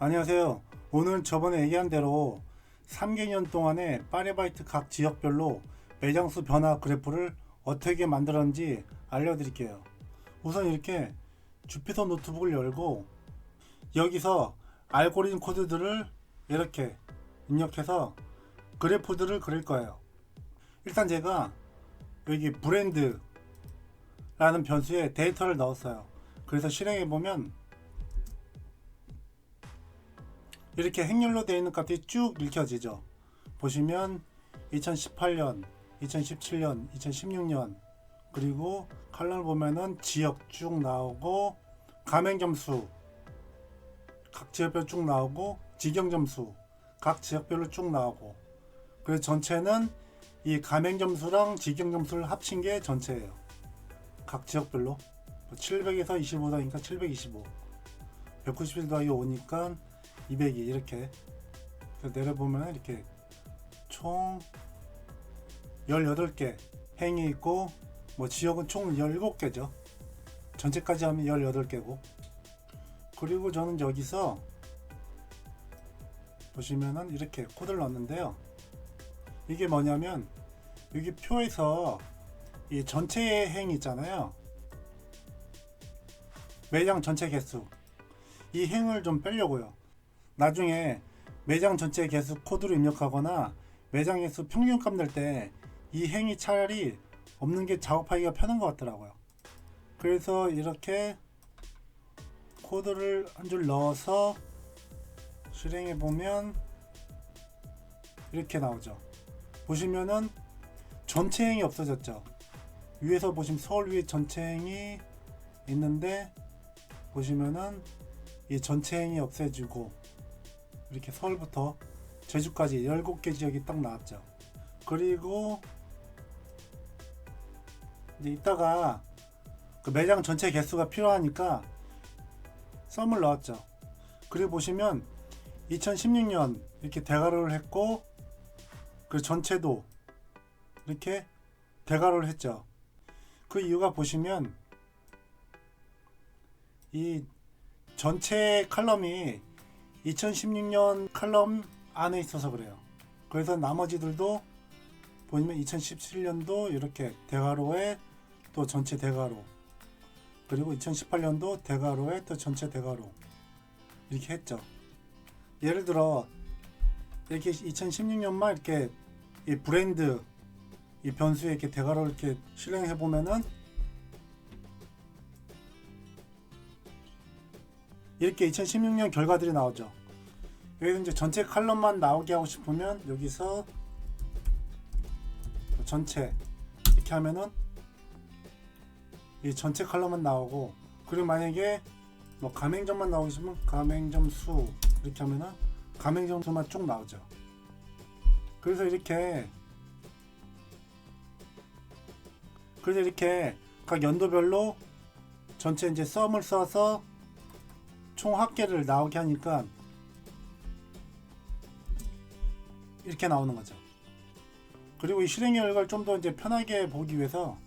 안녕하세요. 오늘 저번에 얘기한 대로 3개년 동안의 파리바이트 각 지역별로 매장수 변화 그래프를 어떻게 만들었는지 알려드릴게요. 우선 이렇게 주피터 노트북을 열고 여기서 알고리즘 코드들을 이렇게 입력해서 그래프들을 그릴 거예요. 일단 제가 여기 브랜드라는 변수에 데이터를 넣었어요. 그래서 실행해보면 이렇게 행렬로 되어 있는 값이 쭉 읽혀지죠. 보시면 2018년, 2017년, 2016년 그리고 칼럼을 보면은 지역 쭉 나오고 가맹점수 각 지역별로 쭉 나오고 직영점수 각 지역별로 쭉 나오고 그래서 전체는 이 가맹점수랑 직영점수를 합친 게 전체예요. 각 지역별로 700에서 25더니까 725 191 더하기 5니까 202 이렇게 내려보면 이렇게 총 18개 행이 있고 뭐 지역은 총 17개죠. 전체까지 하면 18개고 그리고 저는 여기서 보시면은 이렇게 코드를 넣었는데요. 이게 뭐냐면 여기 표에서 이 전체 행 있잖아요. 매장 전체 개수 이 행을 좀 빼려고요. 나중에 매장 전체 개수 코드로 입력하거나 매장 개수 평균값 낼 때 이 행이 차라리 없는 게 작업하기가 편한 것 같더라고요. 그래서 이렇게 코드를 한 줄 넣어서 실행해 보면 이렇게 나오죠. 보시면은 전체 행이 없어졌죠. 위에서 보시면 서울 위에 전체 행이 있는데 보시면은 이 전체 행이 없애지고 이렇게 서울부터 제주까지 17개 지역이 딱 나왔죠. 그리고 이제 이따가 그 매장 전체 개수가 필요하니까 썸을 넣었죠. 그리고 보시면 2016년 이렇게 대괄호를 했고 그 전체도 이렇게 대괄호를 했죠. 그 이유가 보시면 이 전체 칼럼이 2016년 칼럼 안에 있어서 그래요. 그래서 나머지들도 보시면 2017년도 이렇게 대괄호에 또 전체 대괄호 그리고 2018년도 대괄호에 또 전체 대괄호 이렇게 했죠. 예를 들어 이렇게 2016년만 이렇게 이 브랜드 이 변수에 이렇게 대괄호를 이렇게 실행해 보면은 이렇게 2016년 결과들이 나오죠. 여기서 이제 전체 칼럼만 나오게 하고 싶으면 여기서 전체 이렇게 하면은 이 전체 칼럼만 나오고 그리고 만약에 뭐 가맹점만 나오고 싶으면 가맹점 수 이렇게 하면은 가맹점 수만 쭉 나오죠. 그래서 이렇게 각 연도별로 전체 이제 썸을 써서 총 합계를 나오게 하니까 이렇게 나오는 거죠. 그리고 이 실행 결과를 좀 더 이제 편하게 보기 위해서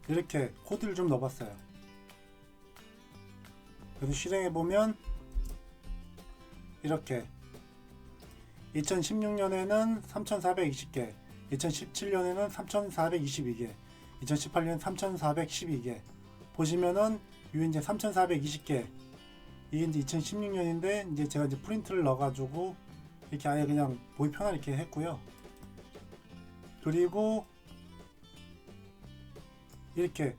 이렇게 코드를 좀 넣어봤어요. 그래서 실행해 보면 이렇게 2016년에는 3420개, 2017년에는 3422개, 2018년 3412개 보시면은 이 이제 3420개 이게 이제 2016년인데 이제 제가 이제 프린트를 넣어가지고 이렇게 아예 그냥 보기 편하게 이렇게 했고요. 그리고 이렇게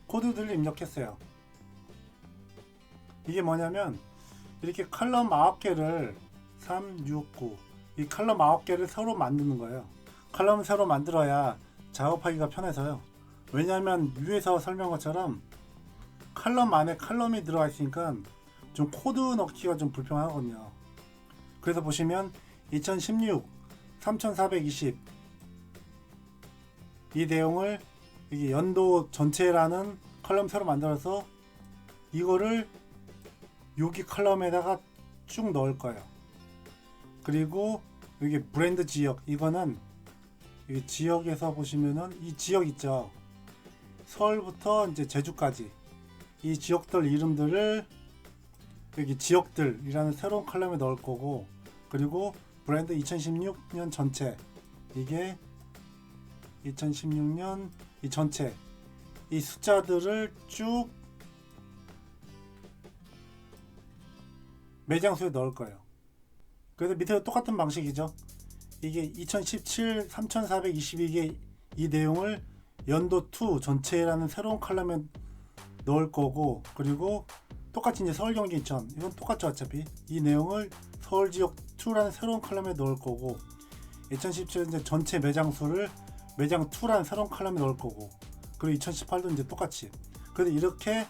코드들을 입력했어요. 이게 뭐냐면 이렇게 칼럼 9개를 3, 6, 9 이 칼럼 9개를 새로 만드는 거예요. 칼럼을 새로 만들어야 작업하기가 편해서요. 왜냐하면 위에서 설명한 것처럼 칼럼 안에 칼럼이 들어가 있으니까 좀 코드 넣기가 좀 불편하거든요. 그래서 보시면 2016 3420 이 내용을 이게 연도 전체라는 칼럼 새로 만들어서 이거를 여기 칼럼에다가 쭉 넣을 거예요. 그리고 여기 브랜드 지역 이거는 여기 지역에서 보시면은 이 지역 있죠. 서울부터 이제 제주까지 이 지역들 이름들을 여기 지역들이라는 새로운 컬럼에 넣을 거고, 그리고 브랜드 2016년 전체, 이게 2016년 이 전체 이 숫자들을 쭉 매장수에 넣을 거예요. 그래서 밑에도 똑같은 방식이죠. 이게 2017 3422개 이 내용을 연도 2 전체라는 새로운 컬럼에 넣을 거고, 그리고 똑같이 이제 서울 경기 인천 이건 똑같죠. 어차피 이 내용을 서울 지역 2라는 새로운 컬럼에 넣을 거고, 2017 이제 전체 매장 수를 매장 2라는 새로운 컬럼에 넣을 거고, 그리고 2018도 이제 똑같이. 그래서 이렇게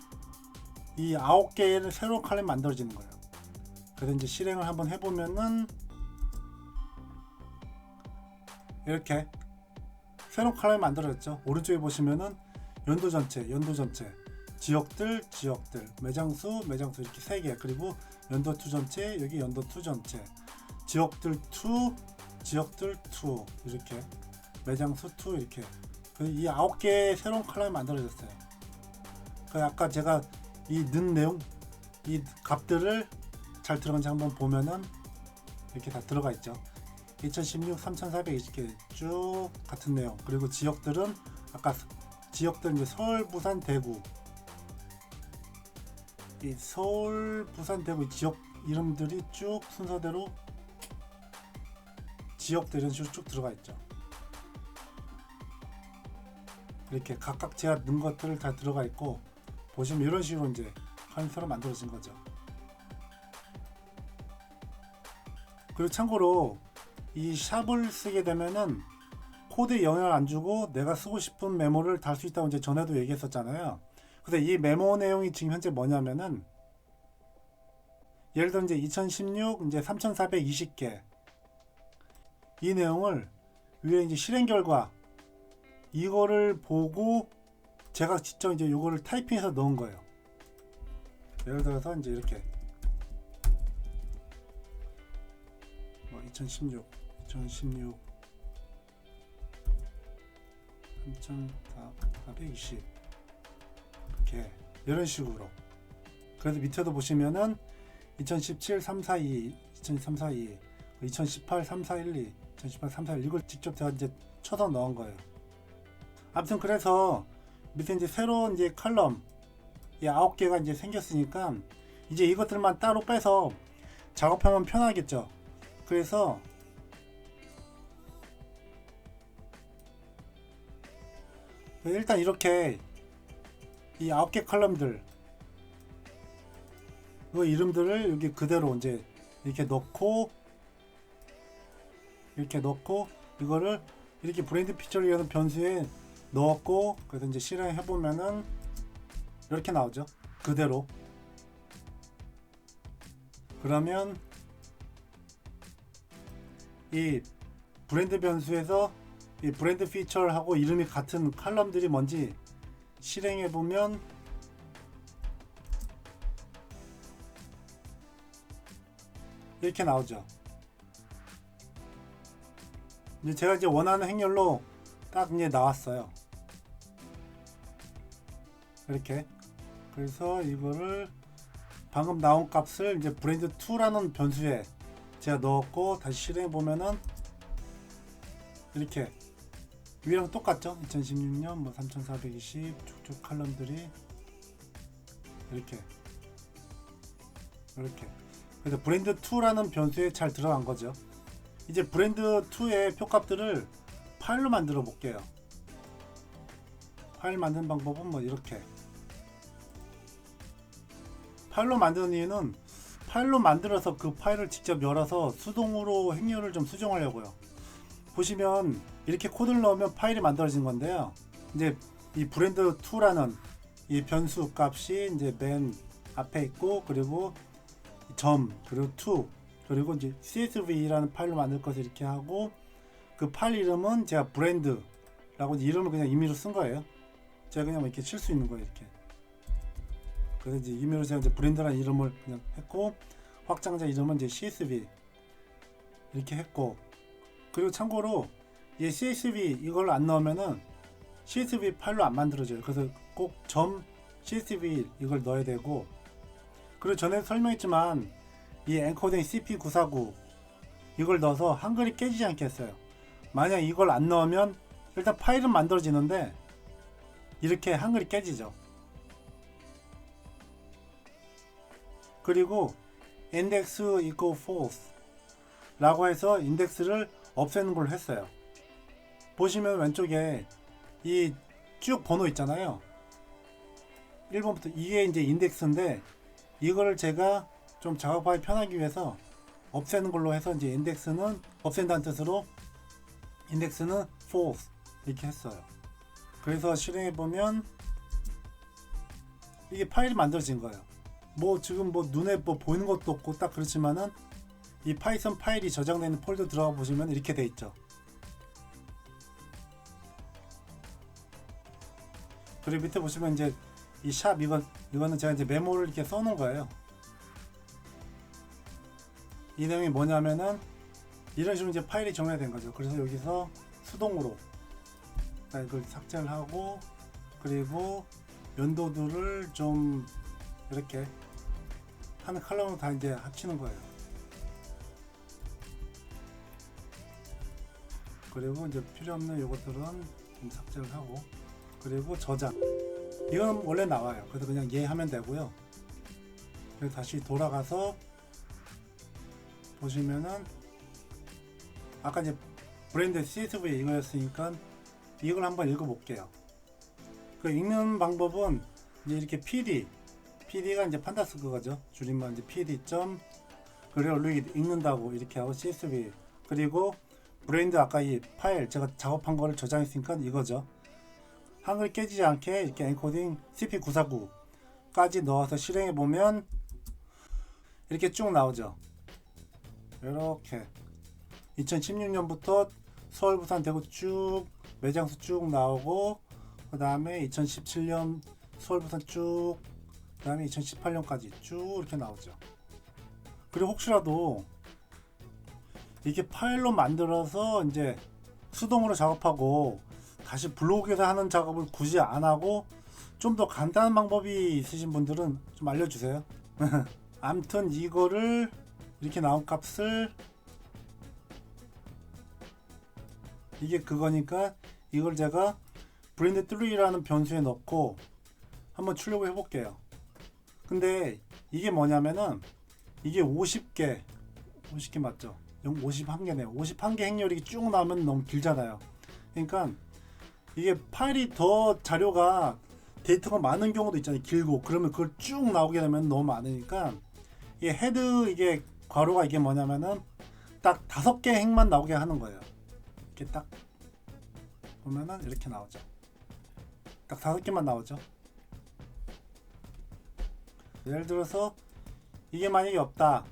이 9개의 새로운 컬럼이 만들어지는 거예요. 그래서 이제 실행을 한번 해보면은 이렇게 새로운 컬럼이 만들어졌죠. 오른쪽에 보시면은 연도 전체, 지역들, 매장수 이렇게 3개, 그리고 연도 2 전체, 여기 연도 2 전체, 지역들 2, 이렇게 매장수 2 이렇게. 이 9개의 새로운 컬럼이 만들어졌어요. 아까 제가 이 넣은 내용, 이 값들을 잘 들어간지 한번 보면은 이렇게 다 들어가 있죠. 2016 3420개 쭉 같은 내용. 그리고 지역들은 아까 지역들 이제 서울, 부산, 대구. 이 서울, 부산, 대구 지역 이름들이 쭉 순서대로 지역들 이런 식으로 쭉 들어가 있죠. 이렇게 각각 제가 넣은 것들을 다 들어가 있고, 보시면 이런 식으로 이제 컬럼처럼 만들어진 거죠. 그리고 참고로 이 샵을 쓰게 되면은 코드에 영향을 안 주고 내가 쓰고 싶은 메모를 달 수 있다고 이제 전에도 얘기했었잖아요. 근데 이 메모 내용이 지금 현재 뭐냐면은, 예를 들어 이제 2016 이제 3420개 이 내용을 위에 이제 실행 결과 이거를 보고 제가 직접 이제 이거를 타이핑해서 넣은 거예요. 예를 들어서 이제 이렇게 2016 3420 이렇게 이런 식으로. 그래서 밑에도 보시면은 2017 342 2018 3412 2018 3412 이걸 직접 제가 이제 쳐서 넣은 거예요. 아무튼 그래서 밑에 이제 새로운 이제 컬럼 이 9개가 이제 생겼으니까 이제 이것들만 따로 빼서 작업하면 편하겠죠. 그래서 일단 이렇게 이 9개 컬럼들 그 이름들을 여기 그대로 이제 이렇게 넣고 이거를 이렇게 브랜드 피처라는 변수에 넣었고, 그래서 이제 실행해 보면은 이렇게 나오죠. 그대로. 그러면 이 브랜드 변수에서 이 브랜드 피처하고 이름이 같은 컬럼들이 뭔지 실행해 보면 이렇게 나오죠. 이제 제가 이제 원하는 행렬로 딱 이제 나왔어요. 이렇게. 그래서 이거를 방금 나온 값을 이제 브랜드 2라는 변수에 제가 넣었고, 다시 실행해 보면은 이렇게 위랑 똑같죠. 2016년 뭐 3420 쭉쭉 컬럼들이 이렇게. 그래서 브랜드 2라는 변수에 잘 들어간 거죠. 이제 브랜드 2의 표값들을 파일로 만들어 볼게요. 파일 만드는 방법은 뭐 이렇게. 파일로 만드는 이유는 파일로 만들어서 그 파일을 직접 열어서 수동으로 행렬을 좀 수정하려고요. 보시면 이렇게 코드를 넣으면 파일이 만들어진 건데요. 이제 이 브랜드 2라는 이 변수 값이 이제 맨 앞에 있고, 그리고 점, 그리고 2, 그리고 이제 csv라는 파일로 만들 것을 이렇게 하고, 그 파일 이름은 제가 브랜드라고 이름을 그냥 임의로 쓴 거예요. 제가 그냥 이렇게 칠 수 있는 거예요. 이렇게. 그래서 이제 임의로 제가 이제 브랜드라는 이름을 그냥 했고, 확장자 이름은 이제 csv 이렇게 했고, 그리고 참고로 이 csv 이걸 안 넣으면은 CSV 파일로 안 만들어져요. 그래서 꼭 점 CSV 이걸 넣어야 되고, 그리고 전에 설명했지만 이 엔코딩 CP949 이걸 넣어서 한글이 깨지지 않게 했어요. 만약 이걸 안 넣으면 일단 파일은 만들어지는데 이렇게 한글이 깨지죠. 그리고 index equal false 라고 해서 인덱스를 없애는 걸로 했어요. 보시면 왼쪽에 이 쭉 번호 있잖아요. 1번부터 이게 이제 인덱스인데 이거를 제가 좀 작업하기 편하기 위해서 없애는 걸로 해서 이제 인덱스는 없앤다는 뜻으로 인덱스는 false 이렇게 했어요. 그래서 실행해 보면 이게 파일이 만들어진 거예요. 뭐 지금 뭐 눈에 뭐 보이는 것도 없고 딱 그렇지만은 이 파이썬 파일이 저장되는 폴더 들어가 보시면 이렇게 돼 있죠. 그리고 밑에 보시면 이제 이 샵 이거는 제가 이제 메모를 이렇게 써놓은 거예요. 이 내용이 뭐냐면은 이런 식으로 이제 파일이 정리된 거죠. 그래서 여기서 수동으로 이걸 삭제를 하고, 그리고 연도들을 좀 이렇게 한 컬럼으로 다 이제 합치는 거예요. 그리고 이제 필요 없는 요것들은 좀 삭제를 하고, 그리고 저장 이건 원래 나와요. 그래서 그냥 예 하면 되고요. 그래서 다시 돌아가서 보시면은 아까 이제 브랜드 CSV 이거였으니까 이걸 한번 읽어볼게요. 그 읽는 방법은 이제 이렇게 PD가 이제 판다스 그거죠. 줄임말 이제 PD 점 그리고 read 읽는다고 이렇게 하고 CSV, 그리고 브랜드 아까 이 파일 제가 작업한 거를 저장했으니까 이거죠. 한글 깨지지 않게 이렇게 엔코딩 CP949까지 넣어서 실행해 보면 이렇게 쭉 나오죠. 이렇게 2016년부터 서울, 부산, 대구 쭉 매장수 쭉 나오고, 그 다음에 2017년 서울, 부산 쭉, 그 다음에 2018년까지 쭉 이렇게 나오죠. 그리고 혹시라도 이렇게 파일로 만들어서 이제 수동으로 작업하고 다시 블로그에서 하는 작업을 굳이 안 하고 좀 더 간단한 방법이 있으신 분들은 좀 알려주세요. 아무튼 이거를 이렇게 나온 값을 이게 그거니까 이걸 제가 brand3라는 변수에 넣고 한번 출력을 해볼게요. 근데 이게 뭐냐면은 이게 50개 맞죠? 51개네요. 51개 행렬이 쭉 나오면 너무 길잖아요. 그러니까 이게 파일이 더 자료가 데이터가 많은 경우도 있잖아요. 길고 그러면 그걸 쭉 나오게 되면 너무 많으니까 이게 헤드 이게 괄호가 이게 뭐냐면은 딱 5개 행만 나오게 하는 거예요. 이렇게 딱 보면은 이렇게 나오죠. 딱 5개만 나오죠. 예를 들어서 이게 만약에 없다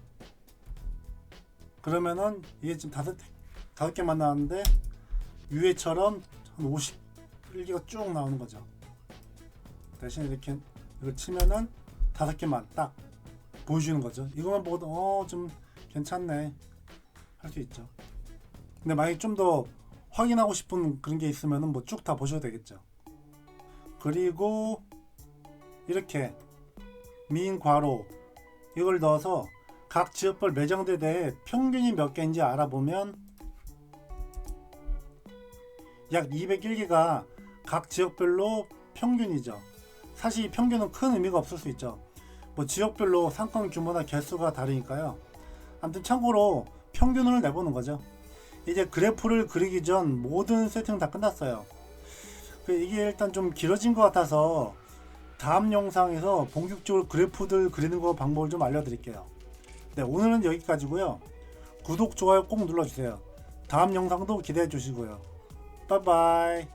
그러면은 이게 지금 5개만 나왔는데 위에처럼 한 51개가 쭉 나오는 거죠. 대신 이렇게 이걸 치면은 5개만 딱 보여주는 거죠. 이것만 보고도 좀 괜찮네 할 수 있죠. 근데 만약에 좀 더 확인하고 싶은 그런 게 있으면은 뭐 쭉 다 보셔도 되겠죠. 그리고 이렇게 민 괄호 이걸 넣어서 각 지역별 매장대에 대해 평균이 몇 개인지 알아보면 약 201개가 각 지역별로 평균이죠. 사실 이 평균은 큰 의미가 없을 수 있죠. 뭐 지역별로 상권 규모나 개수가 다르니까요. 아무튼 참고로 평균을 내보는 거죠. 이제 그래프를 그리기 전 모든 세팅은 다 끝났어요. 이게 일단 좀 길어진 것 같아서 다음 영상에서 본격적으로 그래프들 그리는 거 방법을 좀 알려드릴게요. 네, 오늘은 여기까지고요. 구독, 좋아요 꼭 눌러주세요. 다음 영상도 기대해 주시고요. 빠이빠이.